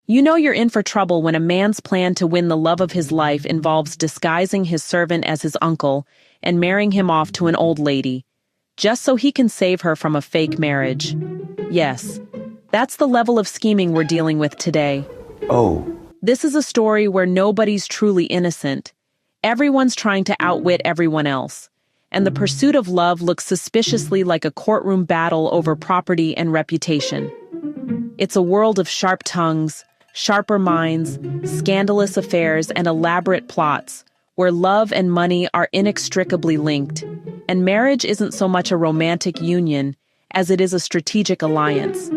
You know you're in for trouble when a man's plan to win the love of his life involves disguising his servant as his uncle and marrying him off to an old lady, just so he can save her from a fake marriage. Yes, that's the level of scheming we're dealing with today. Oh. This is a story where nobody's truly innocent. Everyone's trying to outwit everyone else, and the pursuit of love looks suspiciously like a courtroom battle over property and reputation. It's a world of sharp tongues, sharper minds, scandalous affairs, and elaborate plots, where love and money are inextricably linked, and marriage isn't so much a romantic union as it is a strategic alliance.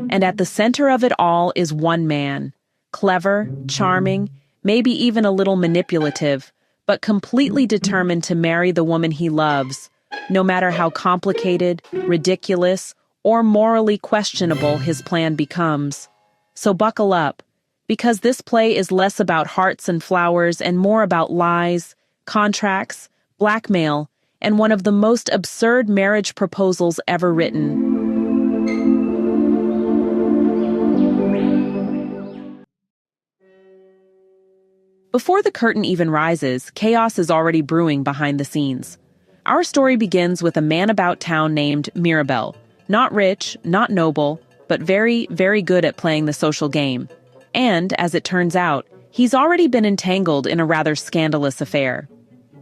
And at the center of it all is one man, clever, charming, maybe even a little manipulative, but completely determined to marry the woman he loves, no matter how complicated, ridiculous, or morally questionable his plan becomes. So buckle up, because this play is less about hearts and flowers and more about lies, contracts, blackmail, and one of the most absurd marriage proposals ever written. Before the curtain even rises, chaos is already brewing behind the scenes. Our story begins with a man about town named Mirabell. Not rich, not noble, but very, very good at playing the social game. And, as it turns out, he's already been entangled in a rather scandalous affair.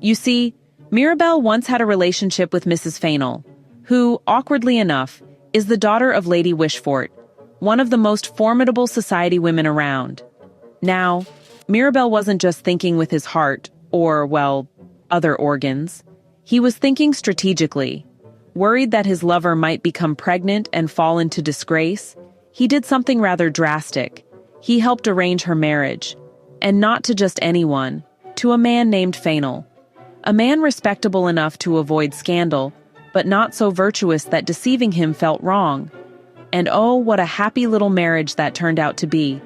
You see, Mirabell once had a relationship with Mrs. Fainall, who, awkwardly enough, is the daughter of Lady Wishfort, one of the most formidable society women around. Now, Mirabell wasn't just thinking with his heart, or, well, other organs. He was thinking strategically. Worried that his lover might become pregnant and fall into disgrace, he did something rather drastic. He helped arrange her marriage. And not to just anyone, to a man named Fainall. A man respectable enough to avoid scandal, but not so virtuous that deceiving him felt wrong. And oh, what a happy little marriage that turned out to be.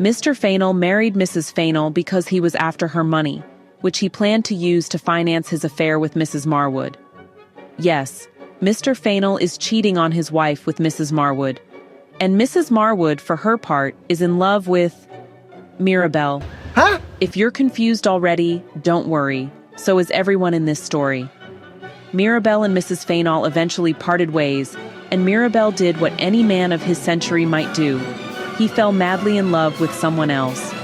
Mr. Fainall married Mrs. Fainall because he was after her money, which he planned to use to finance his affair with Mrs. Marwood. Yes, Mr. Fainall is cheating on his wife with Mrs. Marwood. And Mrs. Marwood, for her part, is in love with Mirabell. Huh? If you're confused already, don't worry. So is everyone in this story. Mirabell and Mrs. Fainall eventually parted ways, and Mirabell did what any man of his century might do. He fell madly in love with someone else.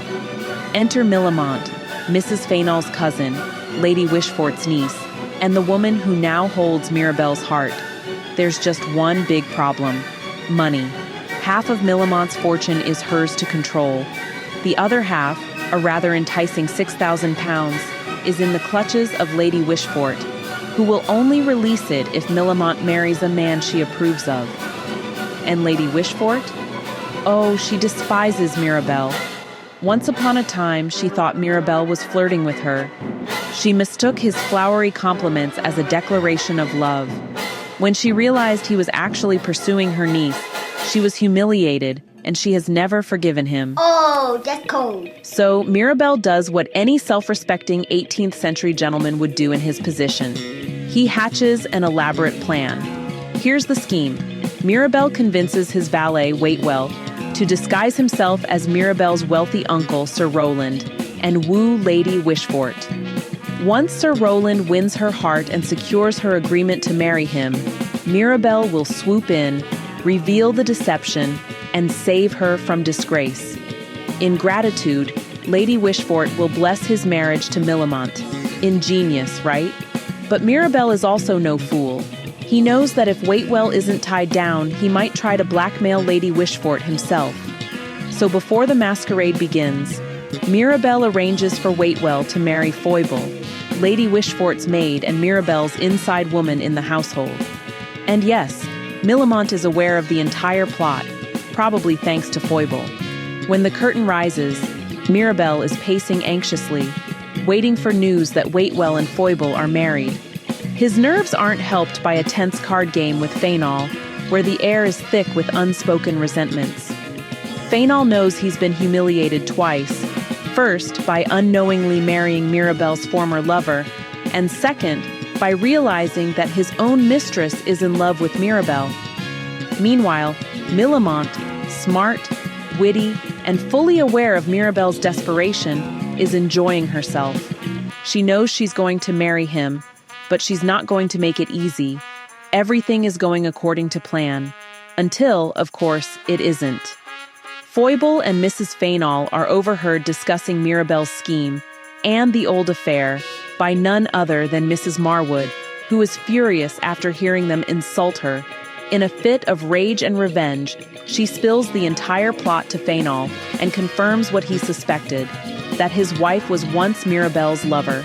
Enter Millamant, Mrs. Fainall's cousin, Lady Wishfort's niece, and the woman who now holds Mirabell's heart. There's just one big problem: money. Half of Millamant's fortune is hers to control. The other half, a rather enticing £6,000, is in the clutches of Lady Wishfort, who will only release it if Millamant marries a man she approves of. And Lady Wishfort? Oh, she despises Mirabell. Once upon a time, she thought Mirabell was flirting with her. She mistook his flowery compliments as a declaration of love. When she realized he was actually pursuing her niece, she was humiliated, and she has never forgiven him. Oh, that's cold. So Mirabell does what any self-respecting 18th century gentleman would do in his position. He hatches an elaborate plan. Here's the scheme. Mirabell convinces his valet, Waitwell, to disguise himself as Mirabell's wealthy uncle, Sir Rowland, and woo Lady Wishfort. Once Sir Rowland wins her heart and secures her agreement to marry him, Mirabell will swoop in, reveal the deception, and save her from disgrace. In gratitude, Lady Wishfort will bless his marriage to Millamant. Ingenious, right? But Mirabell is also no fool. He knows that if Waitwell isn't tied down, he might try to blackmail Lady Wishfort himself. So before the masquerade begins, Mirabell arranges for Waitwell to marry Foible, Lady Wishfort's maid and Mirabell's inside woman in the household. And yes, Millamant is aware of the entire plot, probably thanks to Foible. When the curtain rises, Mirabell is pacing anxiously, waiting for news that Waitwell and Foible are married. His nerves aren't helped by a tense card game with Fainall, where the air is thick with unspoken resentments. Fainall knows he's been humiliated twice, first by unknowingly marrying Mirabell's former lover, and second by realizing that his own mistress is in love with Mirabell. Meanwhile, Millamant, smart, witty, and fully aware of Mirabell's desperation, is enjoying herself. She knows she's going to marry him, but she's not going to make it easy. Everything is going according to plan. Until, of course, it isn't. Foible and Mrs. Fainall are overheard discussing Mirabell's scheme and the old affair by none other than Mrs. Marwood, who is furious after hearing them insult her. In a fit of rage and revenge, she spills the entire plot to Fainall and confirms what he suspected, that his wife was once Mirabell's lover.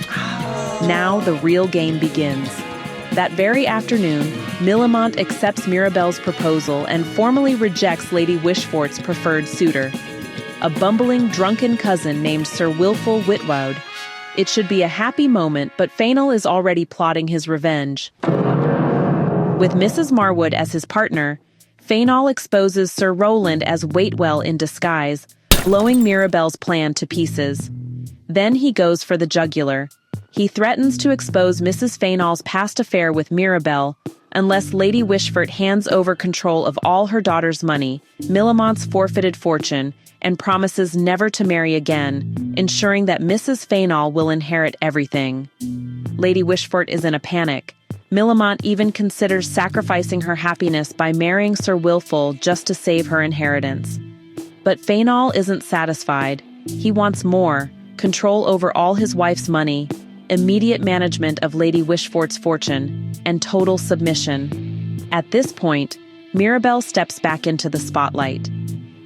Now the real game begins. That very afternoon, Millamant accepts Mirabell's proposal and formally rejects Lady Wishfort's preferred suitor, a bumbling, drunken cousin named Sir Wilful Witwoud. It should be a happy moment, but Fainall is already plotting his revenge. With Mrs. Marwood as his partner, Fainall exposes Sir Rowland as Waitwell in disguise, blowing Mirabell's plan to pieces. Then he goes for the jugular. He threatens to expose Mrs. Fainall's past affair with Mirabell unless Lady Wishfort hands over control of all her daughter's money, Millamant's forfeited fortune, and promises never to marry again, ensuring that Mrs. Fainall will inherit everything. Lady Wishfort is in a panic. Millamant even considers sacrificing her happiness by marrying Sir Wilful just to save her inheritance. But Fainall isn't satisfied. He wants more, control over all his wife's money, immediate management of Lady Wishfort's fortune, and total submission. At this point, Mirabell steps back into the spotlight.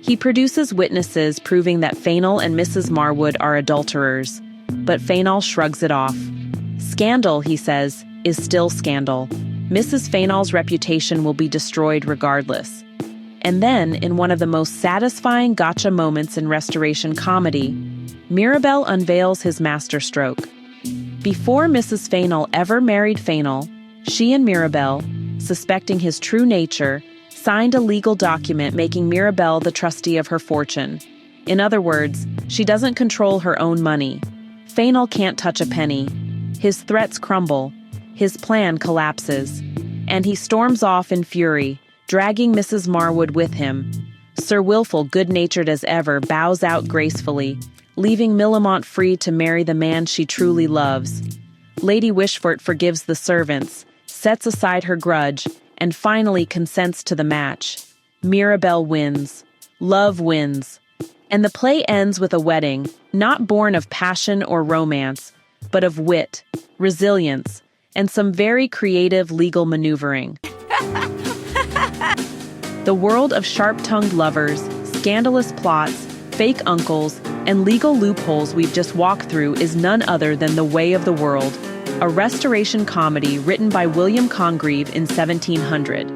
He produces witnesses proving that Fainall and Mrs. Marwood are adulterers, but Fainall shrugs it off. Scandal, he says, is still scandal. Mrs. Fainall's reputation will be destroyed regardless. And then, in one of the most satisfying gotcha moments in Restoration comedy, Mirabell unveils his masterstroke. Before Mrs. Fainall ever married Fainall, she and Mirabell, suspecting his true nature, signed a legal document making Mirabell the trustee of her fortune. In other words, she doesn't control her own money. Fainall can't touch a penny. His threats crumble. His plan collapses. And he storms off in fury, dragging Mrs. Marwood with him. Sir Wilful, good-natured as ever, bows out gracefully, leaving Millamant free to marry the man she truly loves. Lady Wishfort forgives the servants, sets aside her grudge, and finally consents to the match. Mirabell wins. Love wins. And the play ends with a wedding, not born of passion or romance, but of wit, resilience, and some very creative legal maneuvering. The world of sharp-tongued lovers, scandalous plots, fake uncles, and legal loopholes we've just walked through is none other than The Way of the World, a Restoration comedy written by William Congreve in 1700.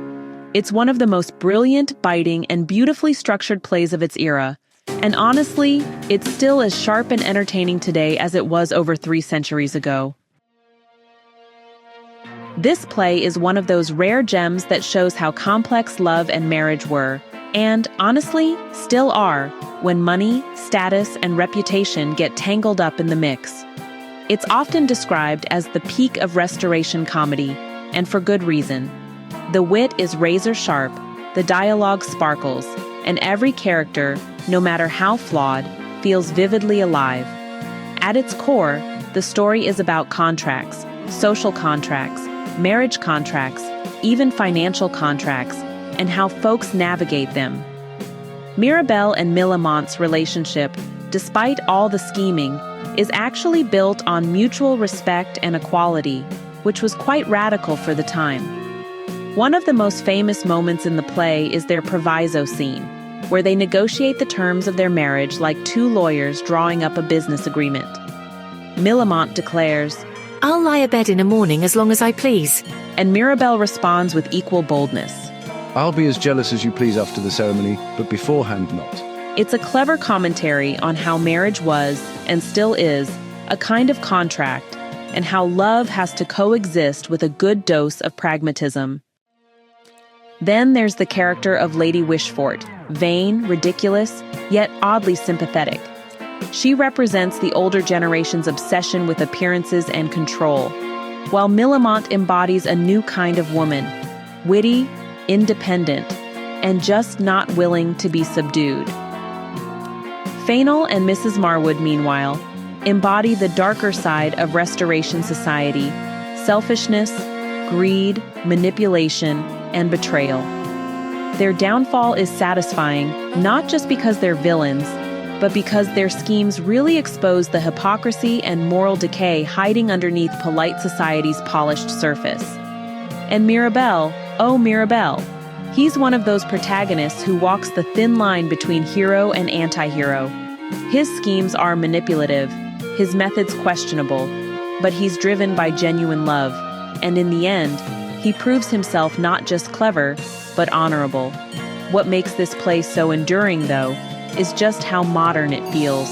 It's one of the most brilliant, biting, and beautifully structured plays of its era, and honestly, it's still as sharp and entertaining today as it was over 3 centuries ago. This play is one of those rare gems that shows how complex love and marriage were, and, honestly, still are, when money, status, and reputation get tangled up in the mix. It's often described as the peak of Restoration comedy, and for good reason. The wit is razor sharp, the dialogue sparkles, and every character, no matter how flawed, feels vividly alive. At its core, the story is about contracts, social contracts, marriage contracts, even financial contracts, and how folks navigate them. Mirabell and Millamant's relationship, despite all the scheming, is actually built on mutual respect and equality, which was quite radical for the time. One of the most famous moments in the play is their proviso scene, where they negotiate the terms of their marriage like 2 lawyers drawing up a business agreement. Millamant declares, "I'll lie abed in a morning as long as I please." And Mirabell responds with equal boldness, "I'll be as jealous as you please after the ceremony, but beforehand not." It's a clever commentary on how marriage was, and still is, a kind of contract, and how love has to coexist with a good dose of pragmatism. Then there's the character of Lady Wishfort, vain, ridiculous, yet oddly sympathetic. She represents the older generation's obsession with appearances and control, while Millamant embodies a new kind of woman, witty, independent, and just not willing to be subdued. Fainall and Mrs. Marwood, meanwhile, embody the darker side of Restoration society: selfishness, greed, manipulation, and betrayal. Their downfall is satisfying, not just because they're villains, but because their schemes really expose the hypocrisy and moral decay hiding underneath polite society's polished surface. And Mirabell, oh Mirabell, he's one of those protagonists who walks the thin line between hero and anti-hero. His schemes are manipulative, his methods questionable, but he's driven by genuine love, and in the end, he proves himself not just clever, but honorable. What makes this play so enduring, though, is just how modern it feels.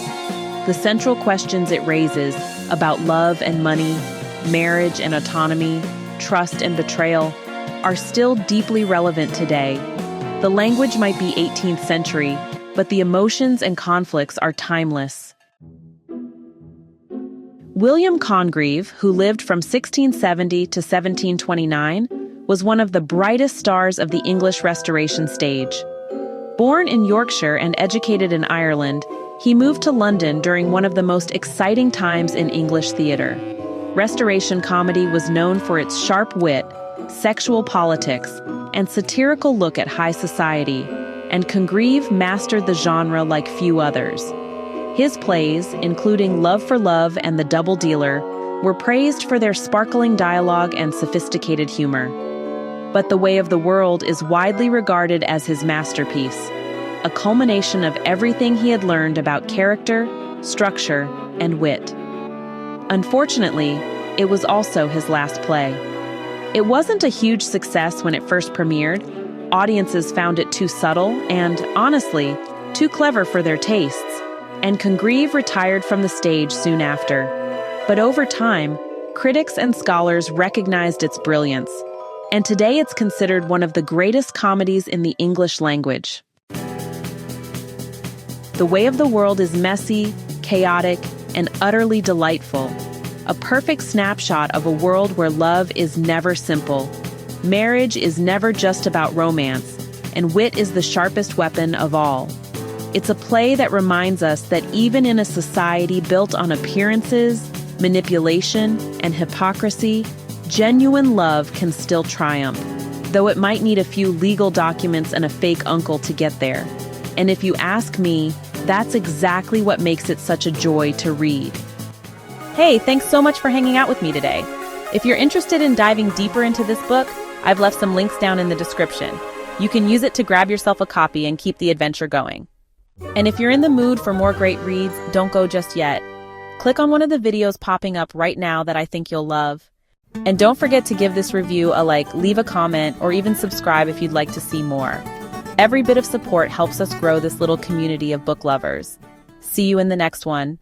The central questions it raises about love and money, marriage and autonomy, trust and betrayal are still deeply relevant today. The language might be 18th century, but the emotions and conflicts are timeless. William Congreve, who lived from 1670 to 1729, was one of the brightest stars of the English Restoration stage. Born in Yorkshire and educated in Ireland, he moved to London during one of the most exciting times in English theatre. Restoration comedy was known for its sharp wit, sexual politics, and satirical look at high society, and Congreve mastered the genre like few others. His plays, including Love for Love and The Double Dealer, were praised for their sparkling dialogue and sophisticated humor. But The Way of the World is widely regarded as his masterpiece, a culmination of everything he had learned about character, structure, and wit. Unfortunately, it was also his last play. It wasn't a huge success when it first premiered. Audiences found it too subtle and, honestly, too clever for their tastes, and Congreve retired from the stage soon after. But over time, critics and scholars recognized its brilliance, and today it's considered one of the greatest comedies in the English language. The Way of the World is messy, chaotic, and utterly delightful, a perfect snapshot of a world where love is never simple. Marriage is never just about romance, and wit is the sharpest weapon of all. It's a play that reminds us that even in a society built on appearances, manipulation, and hypocrisy, genuine love can still triumph, though it might need a few legal documents and a fake uncle to get there. And if you ask me, that's exactly what makes it such a joy to read. Hey, thanks so much for hanging out with me today. If you're interested in diving deeper into this book, I've left some links down in the description. You can use it to grab yourself a copy and keep the adventure going. And if you're in the mood for more great reads, don't go just yet. Click on one of the videos popping up right now that I think you'll love. And don't forget to give this review a like, leave a comment, or even subscribe if you'd like to see more. Every bit of support helps us grow this little community of book lovers. See you in the next one.